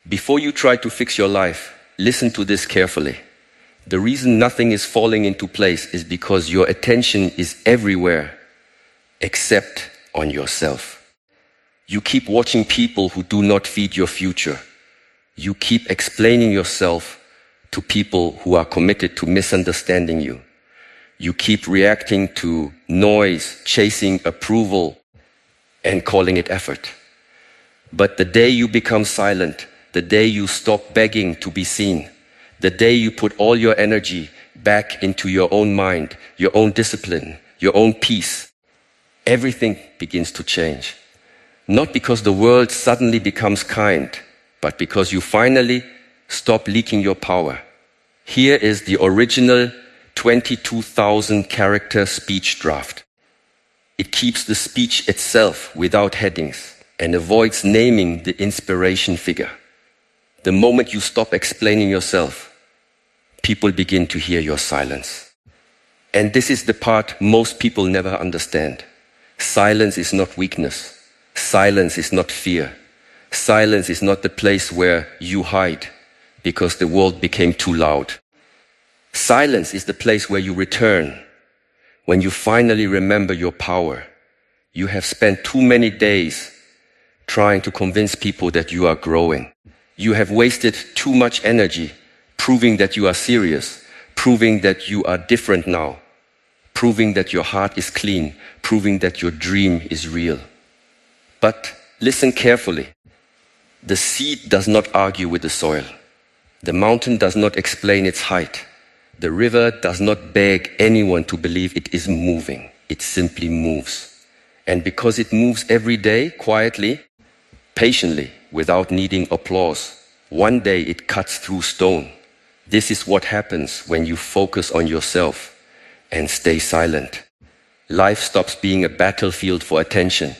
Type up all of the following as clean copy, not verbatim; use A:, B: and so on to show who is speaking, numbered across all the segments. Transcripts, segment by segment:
A: Before you try to fix your life, listen to this carefully. The reason nothing is falling into place is because your attention is everywhere except on yourself. You keep watching people who do not feed your future. You keep explaining yourself to people who are committed to misunderstanding you. You keep reacting to noise, chasing approval, and calling it effort. But the day you become silent, the day you stop begging to be seen, the day you put all your energy back into your own mind, your own discipline, your own peace, everything begins to change. Not because the world suddenly becomes kind, but because you finally stop leaking your power. Here is the original 22,000 character speech draft. It keeps the speech itself without headings and avoids naming the inspiration figure. The moment you stop explaining yourself, people begin to hear your silence. And this is the part most people never understand. Silence is not weakness. Silence is not fear. Silence is not the place where you hide because the world became too loud. Silence is the place where you return, when you finally remember your power. You have spent too many days trying to convince people that you are growing. You have wasted too much energy proving that you are serious, proving that you are different now, proving that your heart is clean, proving that your dream is real. But listen carefully. The seed does not argue with the soil. The mountain does not explain its height. The river does not beg anyone to believe it is moving. It simply moves. And because it moves every day, quietly, patiently, without needing applause, one day it cuts through stone. This is what happens when you focus on yourself and stay silent. Life stops being a battlefield for attention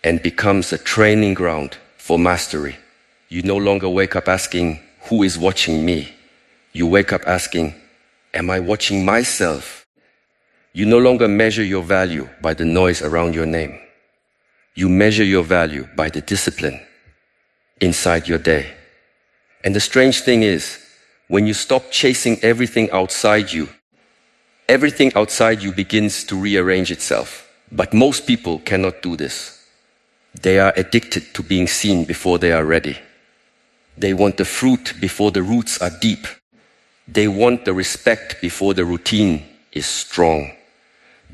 A: and becomes a training ground for mastery. You no longer wake up asking, who is watching me? You wake up asking, am I watching myself? You no longer measure your value by the noise around your name. You measure your value by the discipline inside your day. And the strange thing is, when you stop chasing everything outside you begins to rearrange itself. But most people cannot do this. They are addicted to being seen before they are ready. They want the fruit before the roots are deep. They want the respect before the routine is strong.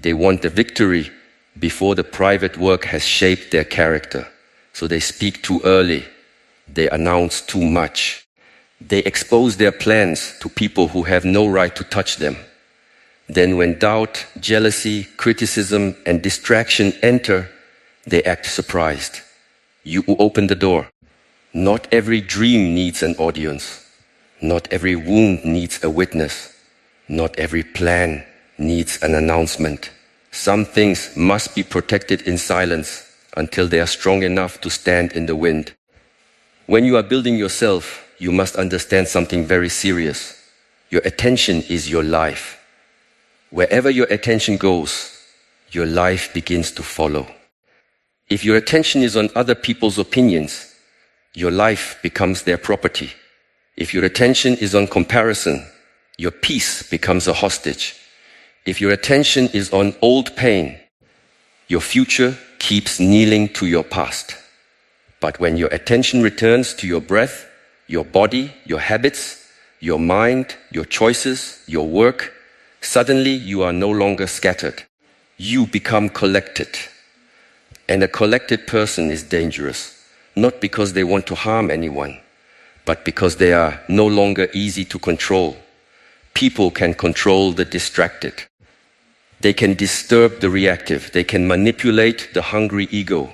A: They want the victory before the private work has shaped their character. So they speak too early. They announce too much. They expose their plans to people who have no right to touch them. Then when doubt, jealousy, criticism, and distraction enter, they act surprised. You open the door. Not every dream needs an audience. Not every wound needs a witness. Not every plan needs an announcement. Some things must be protected in silence until they are strong enough to stand in the wind. When you are building yourself, you must understand something very serious. Your attention is your life. Wherever your attention goes, your life begins to follow. If your attention is on other people's opinions, your life becomes their property. If your attention is on comparison, your peace becomes a hostage. If your attention is on old pain, your future keeps kneeling to your past. But when your attention returns to your breath, your body, your habits, your mind, your choices, your work, suddenly you are no longer scattered. You become collected. And a collected person is dangerous, not because they want to harm anyone, but because they are no longer easy to control. People can control the distracted. They can disturb the reactive. They can manipulate the hungry ego.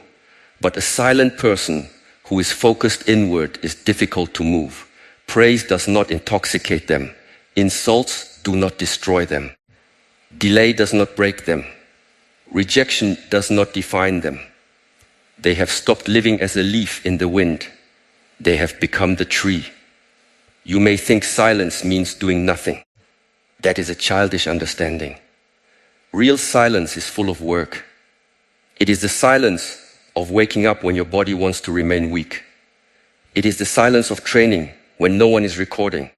A: But a silent person who is focused inward is difficult to move. Praise does not intoxicate them. Insults do not destroy them. Delay does not break them. Rejection does not define them. They have stopped living as a leaf in the wind. They have become the tree. You may think silence means doing nothing. That is a childish understanding. Real silence is full of work. It is the silence of waking up when your body wants to remain weak. It is the silence of training when no one is recording.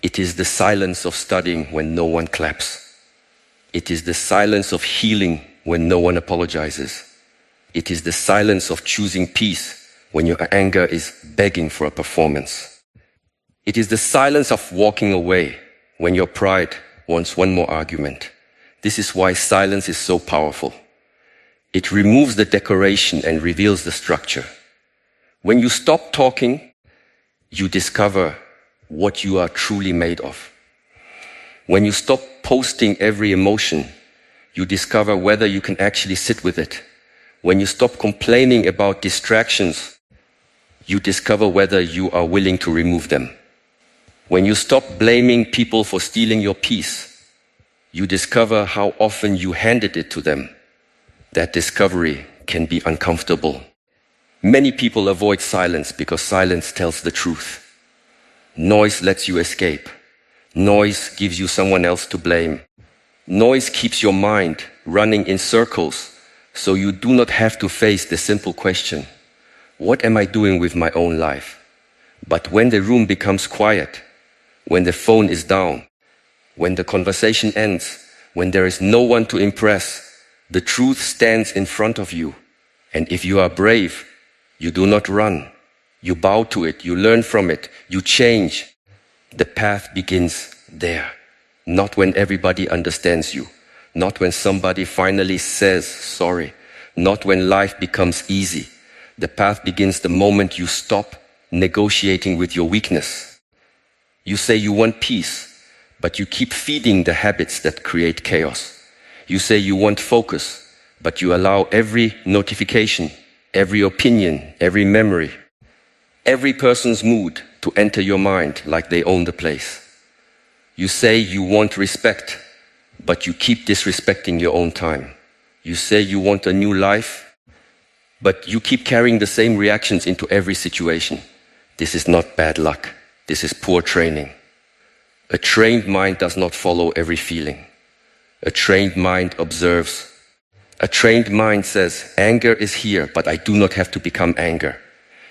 A: It is the silence of studying when no one claps. It is the silence of healing when no one apologizes. It is the silence of choosing peace when your anger is begging for a performance. It is the silence of walking away when your pride wants one more argument. This is why silence is so powerful. It removes the decoration and reveals the structure. When you stop talking, you discover what you are truly made of. When you stop posting every emotion, you discover whether you can actually sit with it. When you stop complaining about distractions, you discover whether you are willing to remove them. When you stop blaming people for stealing your peace, you discover how often you handed it to them. That discovery can be uncomfortable. Many people avoid silence because silence tells the truth. Noise lets you escape. Noise gives you someone else to blame. Noise keeps your mind running in circles, so you do not have to face the simple question, what am I doing with my own life? But when the room becomes quiet, when the phone is down, when the conversation ends, when there is no one to impress, the truth stands in front of you. And if you are brave, you do not run. You bow to it, you learn from it, you change. The path begins there. Not when everybody understands you. Not when somebody finally says sorry. Not when life becomes easy. The path begins the moment you stop negotiating with your weakness. You say you want peace, but you keep feeding the habits that create chaos. You say you want focus, but you allow every notification, every opinion, every memory, every person's mood to enter your mind like they own the place. You say you want respect, but you keep disrespecting your own time. You say you want a new life, but you keep carrying the same reactions into every situation. This is not bad luck. This is poor training. A trained mind does not follow every feeling. A trained mind observes. A trained mind says, anger is here, but I do not have to become anger.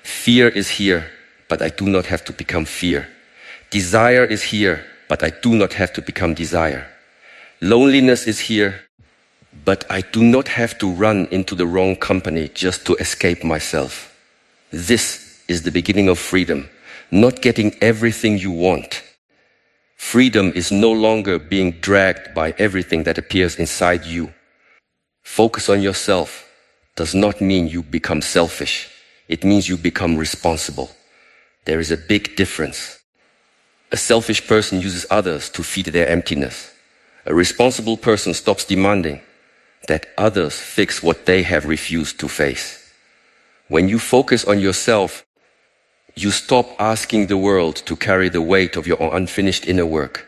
A: Fear is here, but I do not have to become fear. Desire is here, but I do not have to become desire. Loneliness is here, but I do not have to run into the wrong company just to escape myself. This is the beginning of freedom, not getting everything you want. Freedom is no longer being dragged by everything that appears inside you. Focus on yourself does not mean you become selfish. It means you become responsible. There is a big difference. A selfish person uses others to feed their emptiness. A responsible person stops demanding that others fix what they have refused to face. When you focus on yourself, you stop asking the world to carry the weight of your unfinished inner work.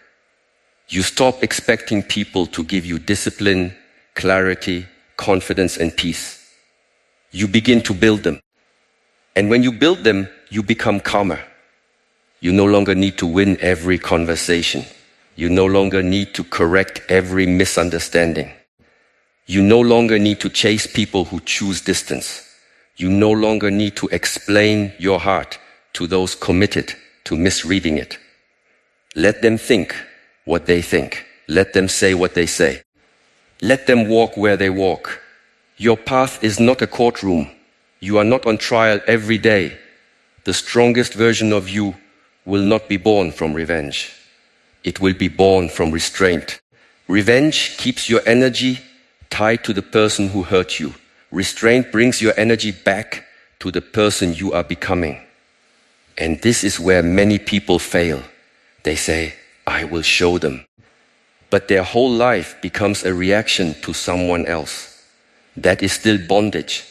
A: You stop expecting people to give you discipline, clarity, confidence, and peace. You begin to build them. And when you build them, you become calmer. You no longer need to win every conversation. You no longer need to correct every misunderstanding. You no longer need to chase people who choose distance. You no longer need to explain your heart to those committed to misreading it. Let them think what they think. Let them say what they say. Let them walk where they walk. Your path is not a courtroom. You are not on trial every day. The strongest version of you will not be born from revenge. It will be born from restraint. Revenge keeps your energy tied to the person who hurt you. Restraint brings your energy back to the person you are becoming. And this is where many people fail. They say, I will show them. But their whole life becomes a reaction to someone else. That is still bondage.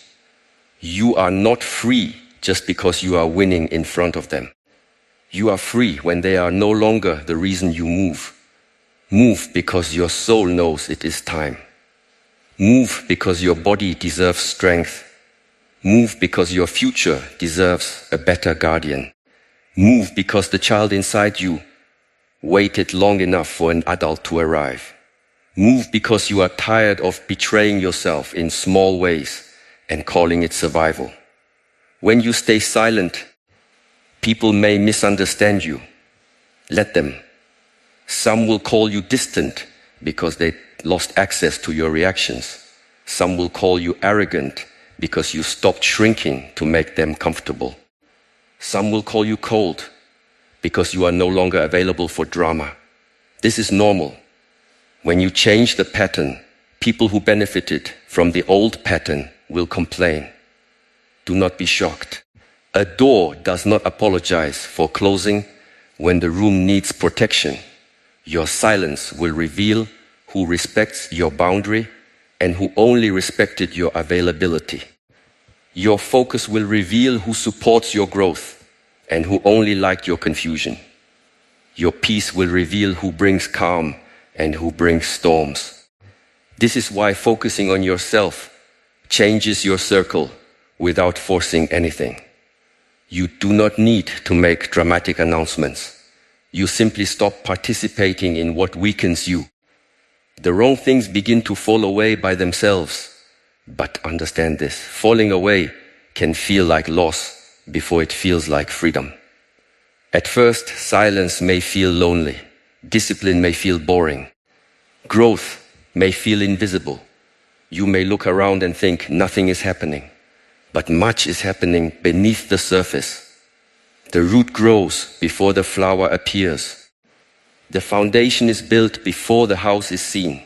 A: You are not free just because you are winning in front of them. You are free when they are no longer the reason you move. Move because your soul knows it is time. Move because your body deserves strength. Move because your future deserves a better guardian. Move because the child inside you waited long enough for an adult to arrive. Move because you are tired of betraying yourself in small ways and calling it survival. When you stay silent, People may misunderstand you. Let them. Some will call you distant because they lost access to your reactions. Some will call you arrogant because you stopped shrinking to make them comfortable. Some will call you cold because you are no longer available for drama. This is normal. When you change the pattern, people who benefited from the old pattern will complain. Do not be shocked. A door does not apologize for closing when the room needs protection. Your silence will reveal who respects your boundary and who only respected your availability. Your focus will reveal who supports your growth and who only liked your confusion. Your peace will reveal who brings calm and who brings storms. This is why focusing on yourself changes your circle without forcing anything. You do not need to make dramatic announcements. You simply stop participating in what weakens you. The wrong things begin to fall away by themselves. But understand this, falling away can feel like loss before it feels like freedom. At first, silence may feel lonely. Discipline may feel boring. Growth may feel invisible. You may look around and think nothing is happening. But much is happening beneath the surface. The root grows before the flower appears. The foundation is built before the house is seen.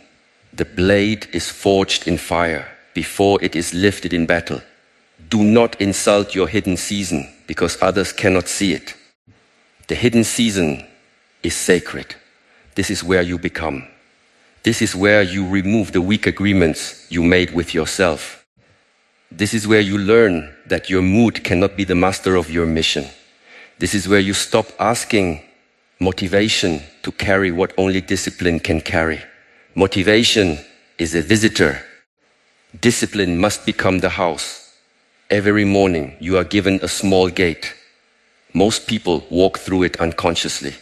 A: The blade is forged in fire before it is lifted in battle. Do not insult your hidden season because others cannot see it. The hidden season is sacred. This is where you become. This is where you remove the weak agreements you made with yourself. This is where you learn that your mood cannot be the master of your mission. This is where you stop asking motivation to carry what only discipline can carry. Motivation is a visitor. Discipline must become the house. Every morning you are given a small gate. Most people walk through it unconsciously.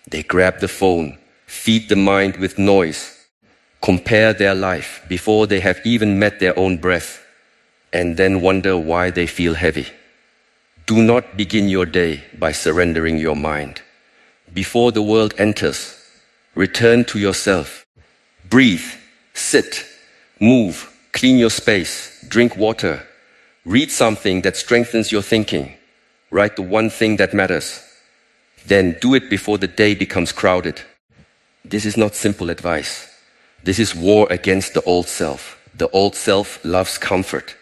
A: They grab the phone, feed the mind with noise, compare their life before they have even met their own breath, and then wonder why they feel heavy. Do not begin your day by surrendering your mind. Before the world enters, return to yourself. Breathe, sit, move, clean your space, drink water, read something that strengthens your thinking, write the one thing that matters. Then do it before the day becomes crowded. This is not simple advice. This is war against the old self. The old self loves comfort.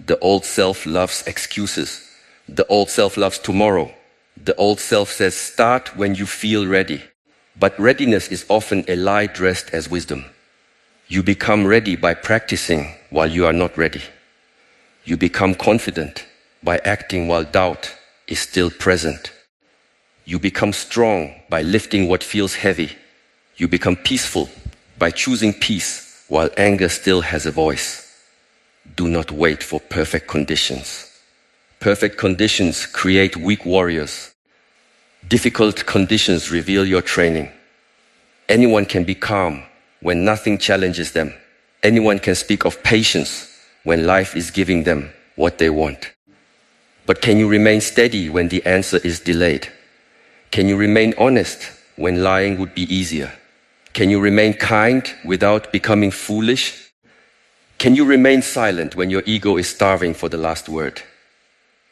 A: The old self loves excuses. The old self loves tomorrow. The old self says start when you feel ready. But readiness is often a lie dressed as wisdom. You become ready by practicing while you are not ready. You become confident by acting while doubt is still present. You become strong by lifting what feels heavy. You become peaceful by choosing peace while anger still has a voice. Do not wait for perfect conditions. Perfect conditions create weak warriors. Difficult conditions reveal your training. Anyone can be calm when nothing challenges them. Anyone can speak of patience when life is giving them what they want. But can you remain steady when the answer is delayed? Can you remain honest when lying would be easier? Can you remain kind without becoming foolish? Can you remain silent when your ego is starving for the last word?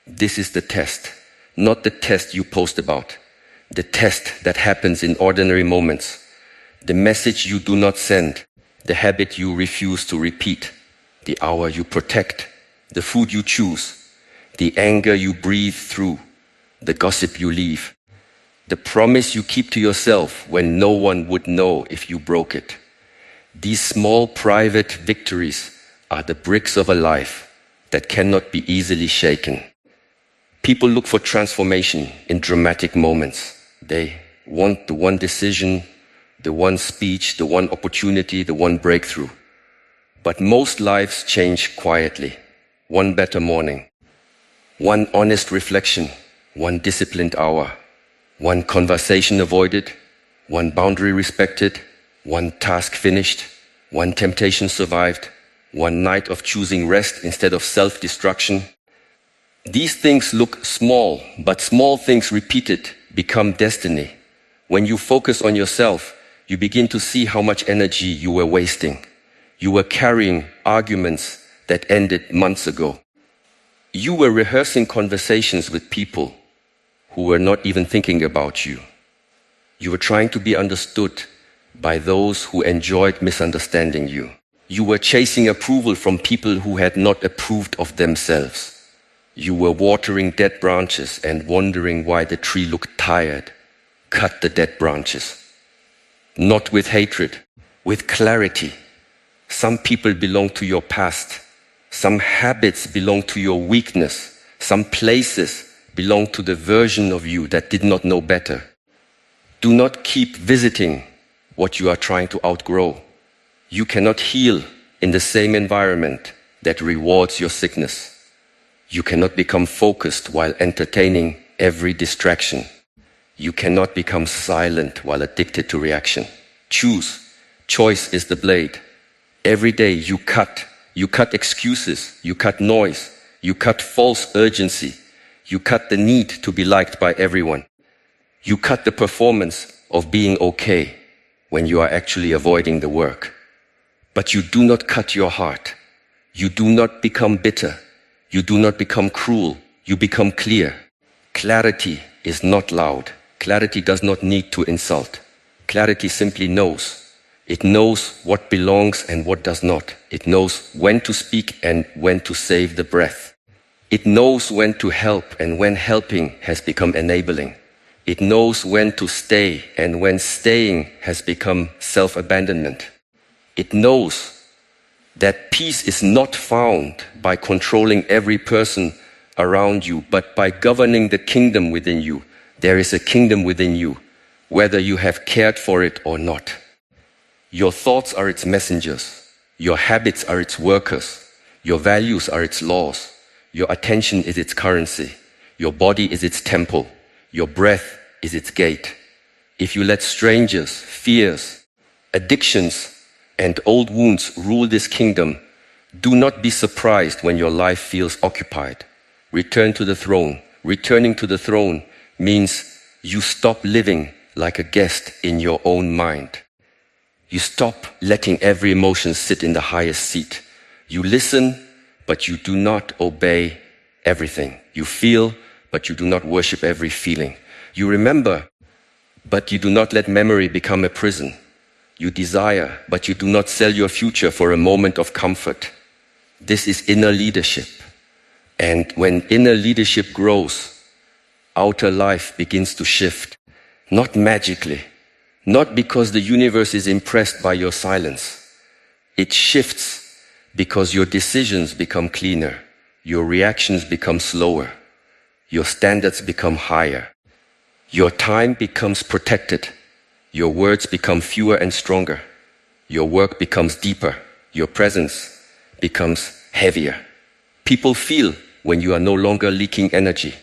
A: This is the test, not the test you post about. The test that happens in ordinary moments. The message you do not send. The habit you refuse to repeat. The hour you protect. The food you choose. The anger you breathe through. The gossip you leave. The promise you keep to yourself when no one would know if you broke it. These small private victories are the bricks of a life that cannot be easily shaken. People look for transformation in dramatic moments. They want the one decision, the one speech, the one opportunity, the one breakthrough. But most lives change quietly. One better morning, one honest reflection, one disciplined hour, one conversation avoided, one boundary respected, one task finished, one temptation survived, one night of choosing rest instead of self-destruction. These things look small, but small things repeated become destiny. When you focus on yourself, you begin to see how much energy you were wasting. You were carrying arguments that ended months ago. You were rehearsing conversations with people who were not even thinking about you. You were trying to be understood by those who enjoyed misunderstanding you. You were chasing approval from people who had not approved of themselves. You were watering dead branches and wondering why the tree looked tired. Cut the dead branches. Not with hatred, with clarity. Some people belong to your past. Some habits belong to your weakness. Some places belong to the version of you that did not know better. Do not keep visiting what you are trying to outgrow. You cannot heal in the same environment that rewards your sickness. You cannot become focused while entertaining every distraction. You cannot become silent while addicted to reaction. Choose. Choice is the blade. Every day you cut excuses, you cut noise, you cut false urgency, you cut the need to be liked by everyone. You cut the performance of being okay when you are actually avoiding the work. But you do not cut your heart. You do not become bitter. You do not become cruel. You become clear. Clarity is not loud. Clarity does not need to insult. Clarity simply knows. It knows what belongs and what does not. It knows when to speak and when to save the breath. It knows when to help and when helping has become enabling. It knows when to stay and when staying has become self-abandonment. It knows that peace is not found by controlling every person around you, but by governing the kingdom within you. There is a kingdom within you, whether you have cared for it or not. Your thoughts are its messengers. Your habits are its workers. Your values are its laws. Your attention is its currency. Your body is its temple. Your breath is its gate. If you let strangers, fears, addictions, and old wounds rule this kingdom, do not be surprised when your life feels occupied. Return to the throne. Returning to the throne means you stop living like a guest in your own mind. You stop letting every emotion sit in the highest seat. You listen, but you do not obey everything. You feel, but you do not worship every feeling. You remember, but you do not let memory become a prison. You desire, but you do not sell your future for a moment of comfort. This is inner leadership. And when inner leadership grows, outer life begins to shift. Not magically, not because the universe is impressed by your silence. It shifts because your decisions become cleaner, your reactions become slower, your standards become higher, your time becomes protected, your words become fewer and stronger, your work becomes deeper, your presence becomes heavier. People feel when you are no longer leaking energy.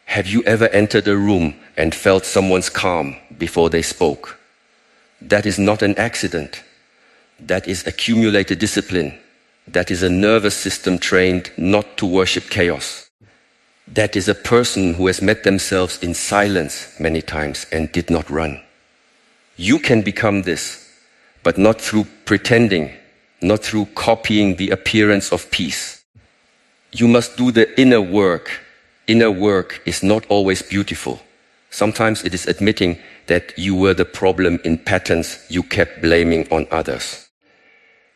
A: Have you ever entered a room and felt someone's calm before they spoke? That is not an accident. That is accumulated discipline. That is a nervous system trained not to worship chaos. That is a person who has met themselves in silence many times and did not run. You can become this, but not through pretending, not through copying the appearance of peace. You must do the inner work. Inner work is not always beautiful. Sometimes it is admitting that you were the problem in patterns you kept blaming on others.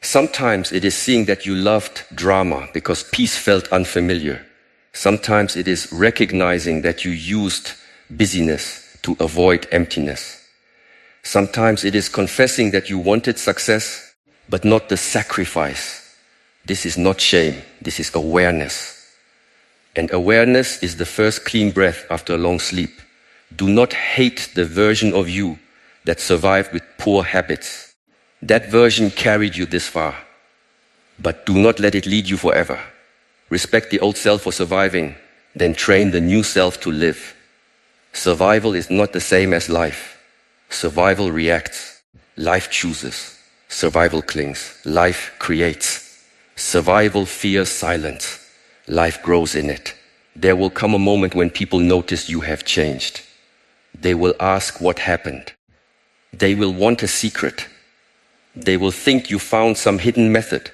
A: Sometimes it is seeing that you loved drama because peace felt unfamiliar. Sometimes it is recognizing that you used busyness to avoid emptiness. Sometimes it is confessing that you wanted success, but not the sacrifice. This is not shame, this is awareness. And awareness is the first clean breath after a long sleep. Do not hate the version of you that survived with poor habits. That version carried you this far. But do not let it lead you forever. Respect the old self for surviving, then train the new self to live. Survival is not the same as life. Survival reacts. Life chooses. Survival clings. Life creates. Survival fears silence. Life grows in it. There will come a moment when people notice you have changed. They will ask what happened. They will want a secret. They will think you found some hidden method,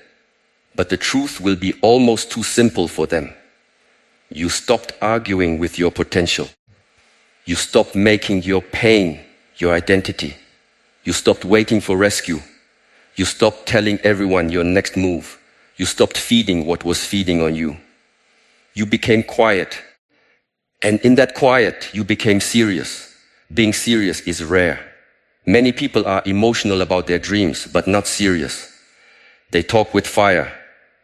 A: but the truth will be almost too simple for them. You stopped arguing with your potential. You stopped making your pain your identity. You stopped waiting for rescue. You stopped telling everyone your next move. You stopped feeding what was feeding on you. You became quiet. And in that quiet, you became serious. Being serious is rare. Many people are emotional about their dreams, but not serious. They talk with fire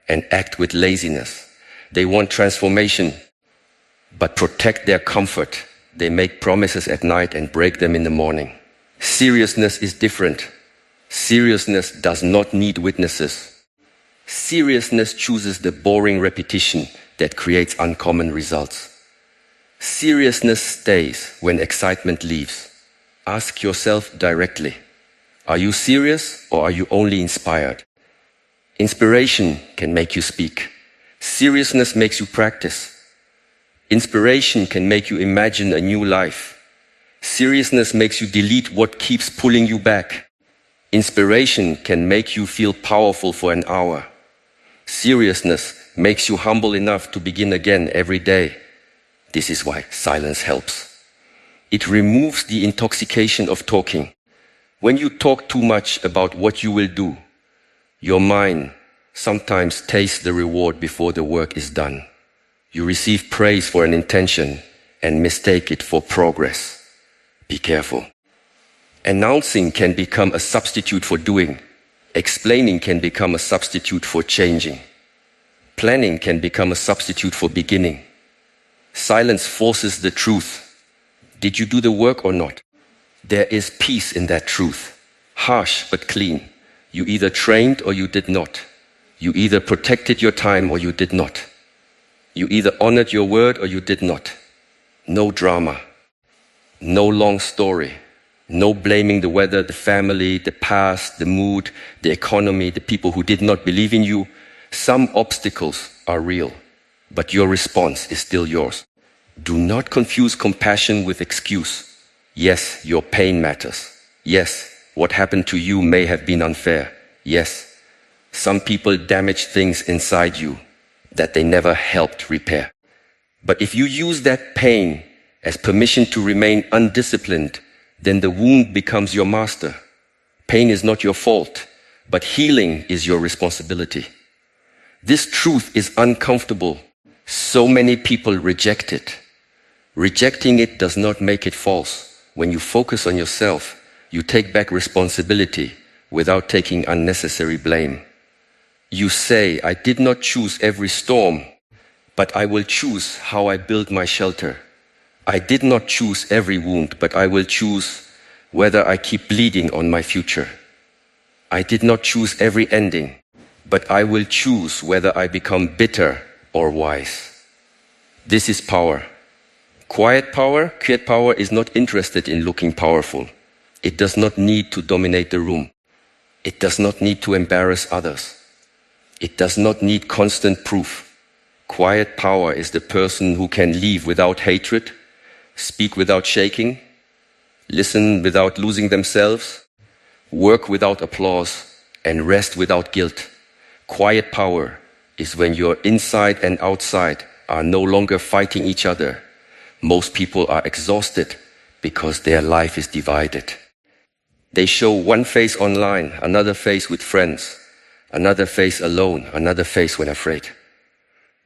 A: and act with laziness. They want transformation, but protect their comfort. They make promises at night and break them in the morning. Seriousness is different. Seriousness does not need witnesses. Seriousness chooses the boring repetition that creates uncommon results. Seriousness stays when excitement leaves. Ask yourself directly, are you serious or are you only inspired? Inspiration can make you speak. Seriousness makes you practice. Inspiration can make you imagine a new life. Seriousness makes you delete what keeps pulling you back. Inspiration can make you feel powerful for an hour. Seriousness makes you humble enough to begin again every day. This is why silence helps. It removes the intoxication of talking. When you talk too much about what you will do, your mind sometimes tastes the reward before the work is done. You receive praise for an intention and mistake it for progress. Be careful. Announcing can become a substitute for doing. Explaining can become a substitute for changing. Planning can become a substitute for beginning. Silence forces the truth. Did you do the work or not? There is peace in that truth. Harsh but clean. You either trained or you did not. You either protected your time or you did not. You either honored your word or you did not. No drama. No long story. No blaming the weather, the family, the past, the mood, the economy, the people who did not believe in you. Some obstacles are real, but your response is still yours. Do not confuse compassion with excuse. Yes, your pain matters. Yes, what happened to you may have been unfair. Yes, some people damaged things inside you that they never helped repair. But if you use that pain as permission to remain undisciplined, then the wound becomes your master. Pain is not your fault, but healing is your responsibility. This truth is uncomfortable. So many people reject it. Rejecting it does not make it false. When you focus on yourself, you take back responsibility without taking unnecessary blame. You say, I did not choose every storm, but I will choose how I build my shelter. I did not choose every wound, but I will choose whether I keep bleeding on my future. I did not choose every ending, but I will choose whether I become bitter or wise. This is power. Quiet power is not interested in looking powerful. It does not need to dominate the room. It does not need to embarrass others. It does not need constant proof. Quiet power is the person who can leave without hatred, speak without shaking, listen without losing themselves, work without applause, and rest without guilt. Quiet power is when your inside and outside are no longer fighting each other. Most people are exhausted because their life is divided. They show one face online, another face with friends, another face alone, another face when afraid.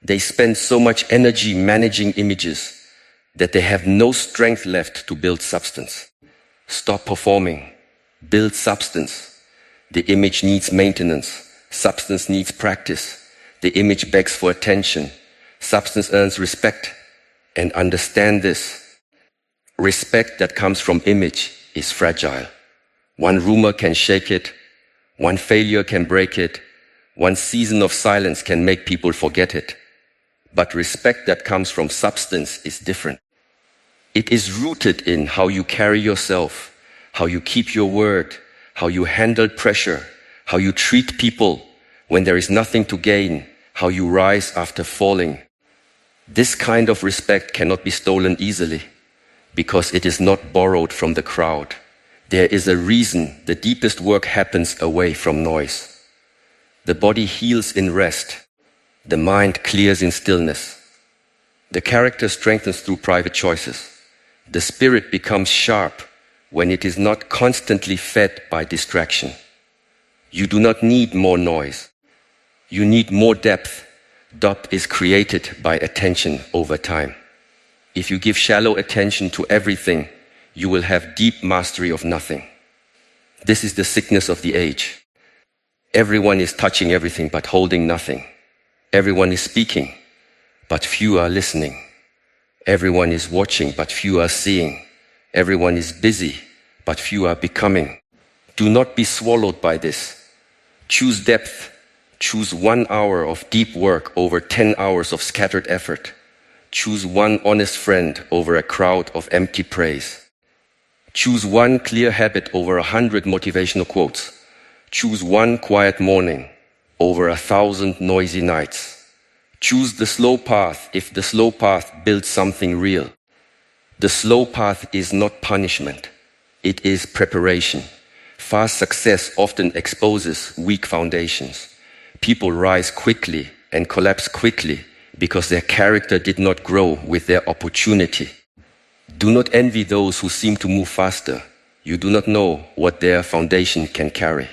A: They spend so much energy managing images that they have no strength left to build substance. Stop performing. Build substance. The image needs maintenance. Substance needs practice. The image begs for attention. Substance earns respect. And understand this. Respect that comes from image is fragile. One rumor can shake it. One failure can break it. One season of silence can make people forget it. But respect that comes from substance is different. It is rooted in how you carry yourself, how you keep your word, how you handle pressure, how you treat people when there is nothing to gain, how you rise after falling. This kind of respect cannot be stolen easily because it is not borrowed from the crowd. There is a reason the deepest work happens away from noise. The body heals in rest. The mind clears in stillness. The character strengthens through private choices. The spirit becomes sharp when it is not constantly fed by distraction. You do not need more noise. You need more depth. Depth is created by attention over time. If you give shallow attention to everything, you will have deep mastery of nothing. This is the sickness of the age. Everyone is touching everything but holding nothing. Everyone is speaking, but few are listening. Everyone is watching, but few are seeing. Everyone is busy, but few are becoming. Do not be swallowed by this. Choose depth. Choose 1 hour of deep work over 10 hours of scattered effort. Choose one honest friend over a crowd of empty praise. Choose one clear habit over 100 motivational quotes. Choose one quiet morning over 1,000 noisy nights. Choose the slow path if the slow path builds something real. The slow path is not punishment. It is preparation. Fast success often exposes weak foundations. People rise quickly and collapse quickly because their character did not grow with their opportunity. Do not envy those who seem to move faster. You do not know what their foundation can carry.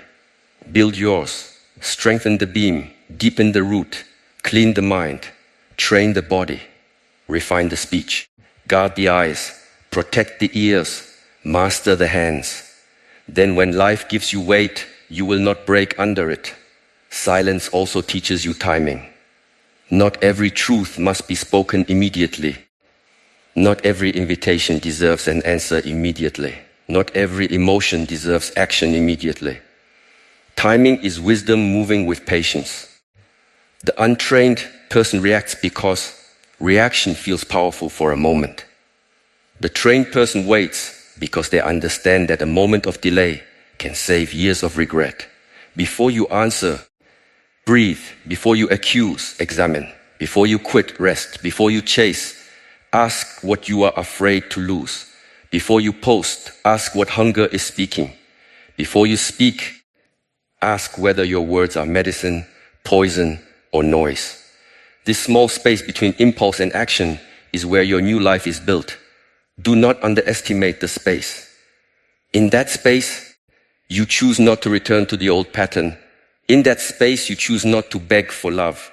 A: Build yours. Strengthen the beam. Deepen the root. Clean the mind. Train the body. Refine the speech. Guard the eyes. Protect the ears. Master the hands. Then when life gives you weight, you will not break under it. Silence also teaches you timing. Not every truth must be spoken immediately. Not every invitation deserves an answer immediately. Not every emotion deserves action immediately. Timing is wisdom moving with patience. The untrained person reacts because reaction feels powerful for a moment. The trained person waits because they understand that a moment of delay can save years of regret. Before you answer, breathe. Before you accuse, examine. Before you quit, rest. Before you chase, ask what you are afraid to lose. Before you post, ask what hunger is speaking. Before you speak, ask whether your words are medicine, poison, or noise. This small space between impulse and action is where your new life is built. Do not underestimate the space. In that space, you choose not to return to the old pattern. In that space, you choose not to beg for love.